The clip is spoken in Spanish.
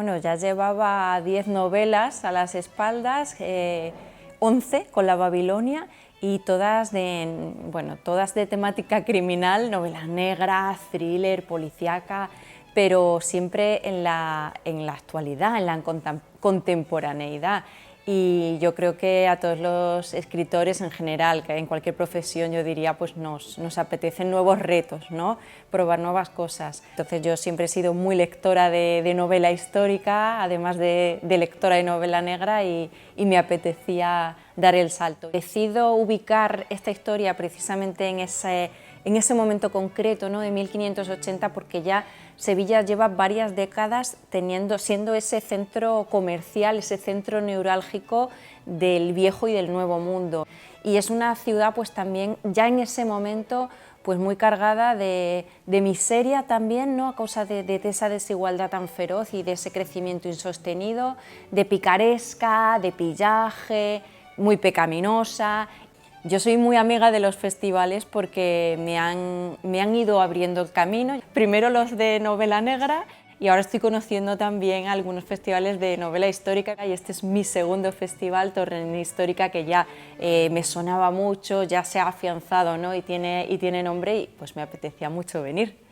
bueno, ya llevaba 10 novelas a las espaldas, 11 con la Babilonia, y todas de temática criminal, novela negra, thriller, policíaca, pero siempre en la actualidad, en la contemporaneidad. Y yo creo que a todos los escritores en general, que en cualquier profesión, yo diría, pues nos apetecen nuevos retos, ¿no? Probar nuevas cosas. Entonces yo siempre he sido muy lectora de novela histórica, además de lectora de novela negra, y me apetecía dar el salto. Decido ubicar esta historia precisamente en ese momento concreto, ¿no? De 1580, porque ya Sevilla lleva varias décadas siendo ese centro comercial, ese centro neurálgico del viejo y del nuevo mundo. Y es una ciudad pues también ya en ese momento pues muy cargada de miseria también, ¿no? A causa de esa desigualdad tan feroz y de ese crecimiento insostenido, de picaresca, de pillaje, muy pecaminosa. Yo soy muy amiga de los festivales porque me han ido abriendo el camino. Primero los de novela negra y ahora estoy conociendo también algunos festivales de novela histórica, y este es mi segundo festival, Torrent Histórica, que ya me sonaba mucho, ya se ha afianzado, ¿no? y tiene nombre, y pues me apetecía mucho venir.